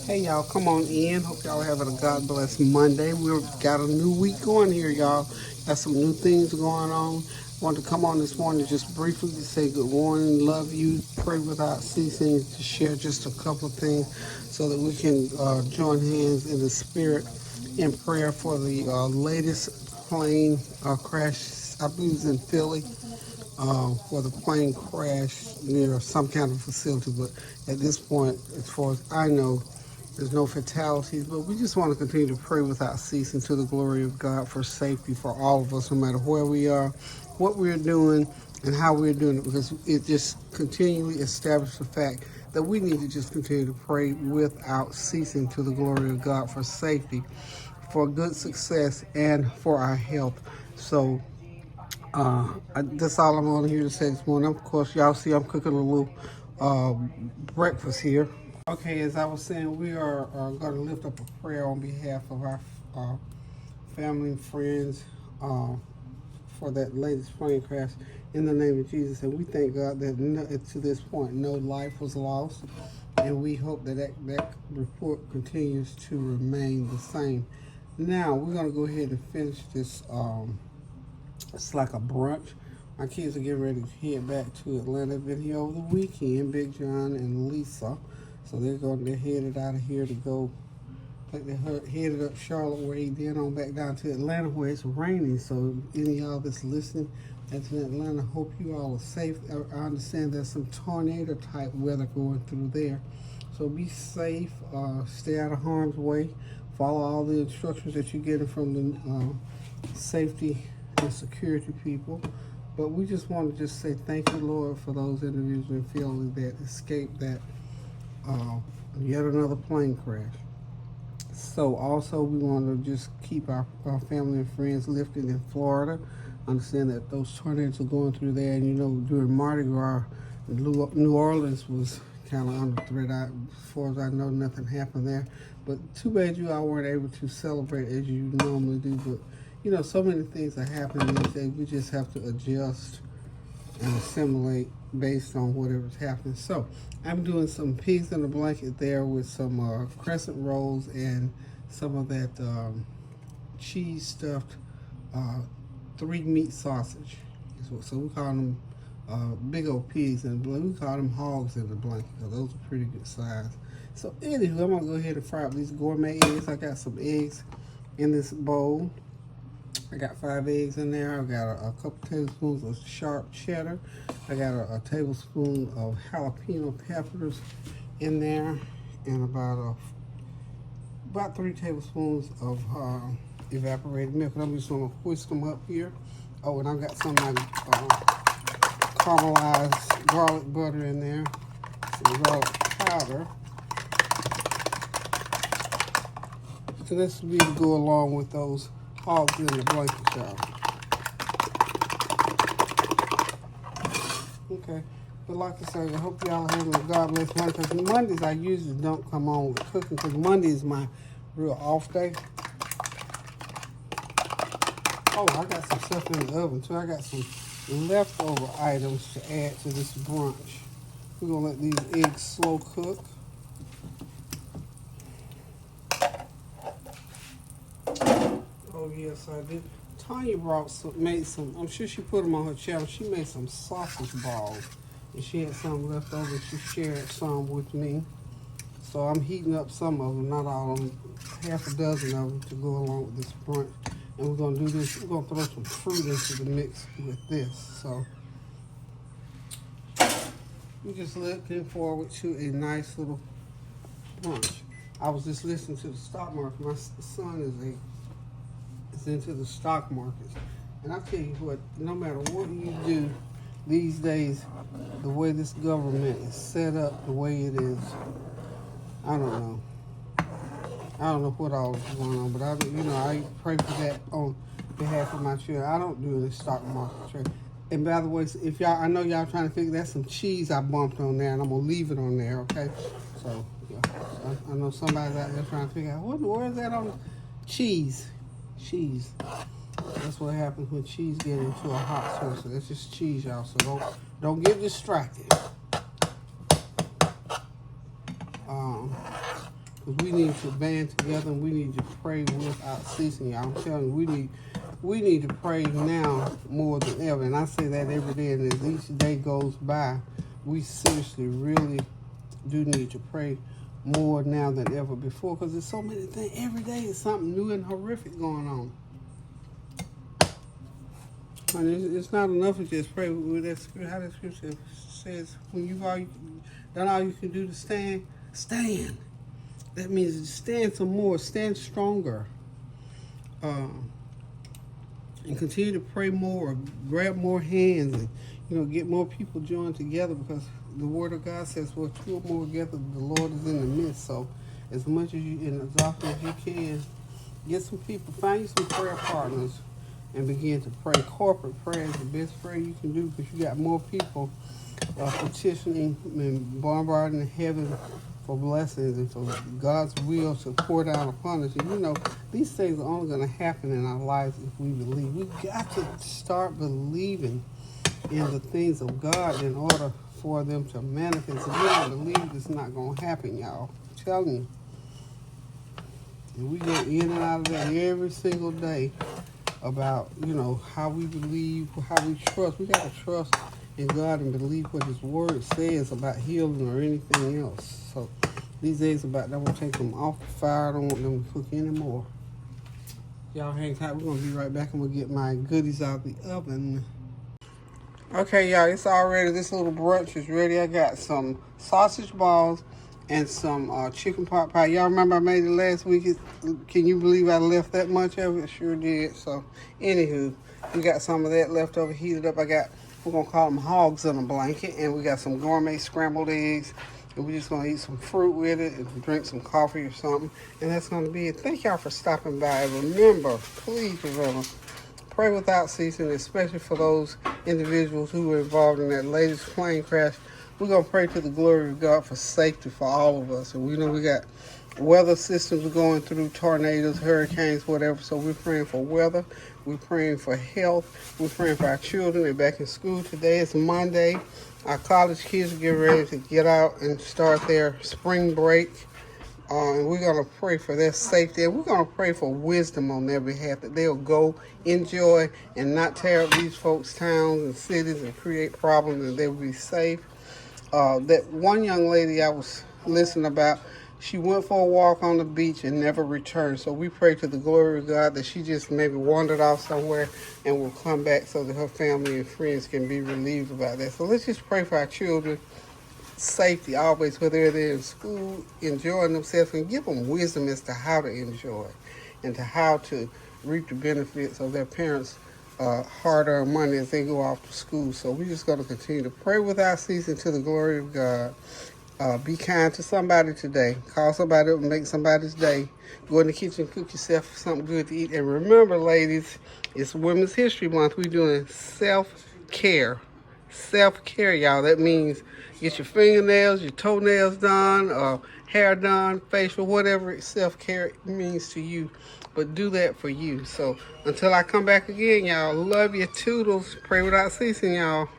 Hey y'all, come on in. Hope y'all having a God bless Monday. We've got a new week going here, y'all. Got some new things going on. Wanted to come on this morning just briefly to say good morning, love you, pray without ceasing, to share just a couple of things so that we can join hands in the spirit in prayer for the latest plane crash. I believe it's in Philly, where the plane crashed near some kind of facility. But at this point, as far as I know, there's no fatalities. But we just want to continue to pray without ceasing to the glory of God for safety for all of us, no matter where we are, what we're doing, and how we're doing it, because it just continually establishes the fact that we need to just continue to pray without ceasing to the glory of God for safety, for good success, and for our health. So that's all I'm on here to say this morning. Of course, y'all see I'm cooking a little uh, breakfast here. Okay, as I was saying, we are going to lift up a prayer on behalf of our uh, family and friends for that latest plane crash in the name of Jesus. And we thank God that to this point, no life was lost. And we hope that report continues to remain the same. Now, we're going to go ahead and finish this. It's like a brunch. My kids are getting ready to head back to Atlanta. They've been here over the weekend, Big John and Lisa. So they're headed out of here to go. I think they're headed up Charlotte way, then on back down to Atlanta where it's raining. So any of y'all that's listening that's in Atlanta, hope you all are safe. I understand there's some tornado type weather going through there. So be safe, stay out of harm's way, follow all the instructions that you're getting from the safety and security people. But we just want to just say thank you, Lord, for those individuals and families that escaped that yet another plane crash. So also we want to just keep our family and friends lifted in Florida. Understand that those tornadoes are going through there, and you know during Mardi Gras, New Orleans was kind of under threat. As far as I know, nothing happened there. But too bad you all weren't able to celebrate as you normally do. But you know, so many things are happening these days. We just have to adjust and assimilate based on whatever's happening. So I'm doing some pigs in a blanket there with some crescent rolls and some of that cheese stuffed 3-meat sausage. So we call them big old pigs in the blanket. We call them hogs in the blanket because those are pretty good size. So anywho, I'm gonna go ahead and fry up these gourmet eggs. I got some eggs in this bowl. I got 5 eggs in there. I got a couple tablespoons of sharp cheddar. I got a tablespoon of jalapeno peppers in there, and about 3 tablespoons of evaporated milk. And I'm just gonna whisk them up here. Oh, and I've got some caramelized garlic butter in there, some garlic powder. So this will be to go along with those hogs in the blanket, y'all. Okay, but like I said, I hope y'all are having a God bless Monday. Because Mondays I usually don't come on with cooking because Monday is my real off day. Oh, I got some stuff in the oven too. I got some leftover items to add to this brunch. We're gonna let these eggs slow cook. Oh yes, I did. Tanya made some. I'm sure she put them on her channel. She made some sausage balls, and she had some left over. She shared some with me. So I'm heating up some of them, not all of them, half a dozen of them to go along with this brunch. And we're gonna do this. We're gonna throw some fruit into the mix with this. So we're just looking forward to a nice little brunch. I was just listening to the stock market. My son is into the stock markets. And I tell you what, no matter what you do these days, the way this government is set up, the way it is, I don't know. I don't know what all is going on, but I pray for that on behalf of my children. I don't do any stock market trade. And by the way, if y'all, I know y'all trying to figure that's some cheese I bumped on there, and I'm gonna leave it on there, okay? So yeah, I know somebody's out there trying to figure out where is that on cheese. Cheese. That's what happens when cheese gets into a hot sauce. So that's just cheese, y'all. So don't get distracted. Because we need to band together and we need to pray without ceasing, y'all. I'm telling you, we need to pray now more than ever. And I say that every day, and as each day goes by, we seriously really do need to pray more now than ever before, because there's so many things. Every day is something new and horrific going on. And it's not enough to just pray with that scripture. How that scripture says, when you've done all you can do to stand, stand. That means stand some more, stand stronger. And continue to pray more, grab more hands, and get more people joined together, because the Word of God says, well, two or more together, the Lord is in the midst. So as much as you, and as often as you can, get some people, find you some prayer partners, and begin to pray. Corporate prayer is the best prayer you can do, because you got more people petitioning and bombarding heaven for blessings and for God's will to pour down upon us. And these things are only going to happen in our lives if we believe. We've got to start believing in the things of God in order for them to manifest. If you don't believe, it's not going to happen, y'all. I'm telling you. And we go in and out of that every single day about, how we believe, how we trust. We got to trust in God and believe what His Word says about healing or anything else. So these days about that, I'm going to take them off the fire. I don't want them to cook anymore. Y'all hang tight. We're going to be right back, and we'll get my goodies out of the oven. Okay, y'all, it's all ready. This little brunch is ready. I got some sausage balls and some chicken pot pie. Y'all remember I made it last week? Can you believe I left that much of it? Sure did. So, anywho, we got some of that left over, heated up. We're going to call them hogs in a blanket. And we got some gourmet scrambled eggs. And we're just going to eat some fruit with it and drink some coffee or something. And that's going to be it. Thank y'all for stopping by. And remember, please remember, pray without ceasing, especially for those individuals who were involved in that latest plane crash. We're going to pray to the glory of God for safety for all of us. And we know we got weather systems going through, tornadoes, hurricanes, whatever. So we're praying for weather. We're praying for health. We're praying for our children. They're back in school. Today is Monday. Our college kids are getting ready to get out and start their spring break. And we're going to pray for their safety. And we're going to pray for wisdom on their behalf, that they'll go enjoy and not tear up these folks' towns and cities and create problems, and they'll be safe. That one young lady I was listening about, she went for a walk on the beach and never returned. So we pray to the glory of God that she just maybe wandered off somewhere and will come back so that her family and friends can be relieved about that. So let's just pray for our children. Safety always, whether they're in school, enjoying themselves, and give them wisdom as to how to enjoy and to how to reap the benefits of their parents' hard-earned money as they go off to school. So we're just going to continue to pray without ceasing to the glory of God. Be kind to somebody today. Call somebody up and make somebody's day. Go in the kitchen, cook yourself something good to eat. And remember, ladies, it's Women's History Month. We're doing self-care. Self-care, y'all. That means get your fingernails, your toenails done, hair done, facial, whatever self-care means to you. But do that for you. So until I come back again, y'all, love you, toodles. Pray without ceasing, y'all.